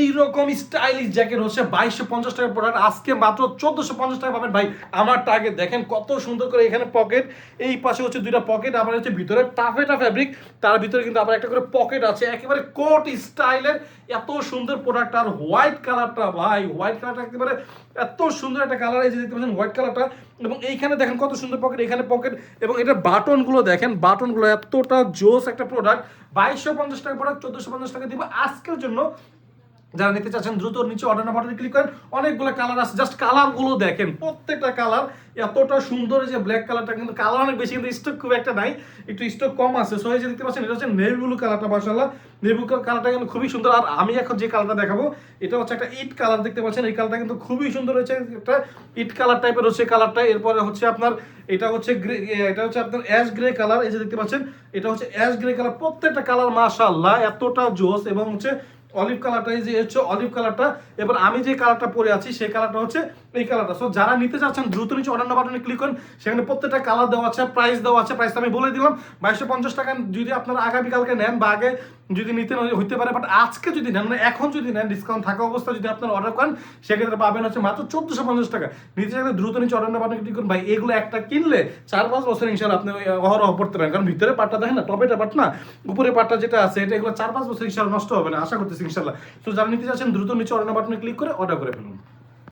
এইরকম stylish jacket হচ্ছে 2250 টাকার প্রোডাক্ট, আজকে মাত্র 1450 টাকা পাবেন ভাই। আমার টার্গেট দেখেন কত সুন্দর করে, এখানে পকেট, এই পাশে হচ্ছে দুইটা পকেট, আবার হচ্ছে ভিতরে টাফেটা ফ্যাব্রিক, তার ভিতরে কিন্তু আবার একটা করে পকেট আছে, একেবারে কোট স্টাইলের এত সুন্দর প্রোডাক্ট। আর হোয়াইট কালারটা ভাই, হোয়াইট কালারটা একেবারে এত সুন্দর একটা কালার, এই যে দেখতে পাচ্ছেন হোয়াইট কালারটা, এবং এইখানে দেখেন কত সুন্দর পকেট, এখানে পকেট, এবং এটা বাটনগুলো দেখেন, বাটনগুলো এতটা জোস একটা প্রোডাক্ট। 2250 টাকা প্রোডাক্ট 1450 টাকা দিব আজকের জন্য। যারা নিতে চাচ্ছেন দ্রুত নিচে অর্ডার নাও বাটনে ক্লিক করেন, অনেকগুলো কালার আছে, জাস্ট কালারগুলো দেখেন, প্রত্যেকটা কালার এতটা সুন্দর। যে ব্ল্যাক কালারটা কিন্তু কালার অনেক বেশি, কিন্তু স্টক খুব একটা নাই, একটু স্টক কম আছে। সো এই যে দেখতে পাচ্ছেন এটা হচ্ছে নেভি ব্লু কালারটা, মাশাআল্লাহ নেভি ব্লু কালারটা কিন্তু খুবই সুন্দর। আর আমি এখন যে কালারটা দেখাবো এটা হচ্ছে একটা ইট কালার, দেখতে পাচ্ছেন এই কালারটা কিন্তু খুবই সুন্দর হয়েছে, একটা ইট কালার টাইপের হচ্ছে কালারটা। এরপরে হচ্ছে আপনার এটা হচ্ছে গ্রে, এটা হচ্ছে আপনার অ্যাশ গ্রে কালার, এই যে দেখতে পাচ্ছেন এটা হচ্ছে অ্যাশ গ্রে কালার, প্রত্যেকটা কালার মাশাআল্লাহ এতটা জোস। এবং হচ্ছে অলিভ কালারটা, এই যে হচ্ছে অলিভ কালারটা। এবার আমি যে কালারটা পরে আছি সেই কালারটা হচ্ছে এই কালারটা। সো যারা নিতে চাচ্ছেন দ্রুত নিচে অর্ডার নাও বাটনে ক্লিক করেন, সেখানে প্রত্যেকটা কালার দেওয়া আছে, প্রাইস দেওয়া আছে। প্রাইসটা আমি বলে দিলাম 2250 টাকা। যদি আপনারা আগামীকালকে নেন বা আগে যদি নিতে হইতে পারে, বাট আজকে যদি নেন, মানে এখন যদি নেন, ডিসকাউন্ট থাকা অবস্থা যদি আপনারা অর্ডার করেন, সেক্ষেত্রে পাবেন হচ্ছে মাত্র 1450 টাকা। নিতে চাইলে দ্রুত নিচে অর্ডার নাও বাটনে ক্লিক করুন ভাই। এগুলো একটা কিনলে 4-5 বছর ইনশাআল্লাহ আপনি অহরহ পড়তে পারেন, কারণ ভিতরে পাটটা দেখেন না, টপেটা পাট না, উপরে পাটটা যেটা আছে, এটা এগুলো 4-5 বছর ইনশাআল্লাহ নষ্ট হবে না, আশা করতেছি ইনশাআল্লাহ। তো যারা নিতে চাচ্ছেন দ্রুত নিচে অর্ডার নাও বাটনে ক্লিক করে অর্ডার করে ফেলুন।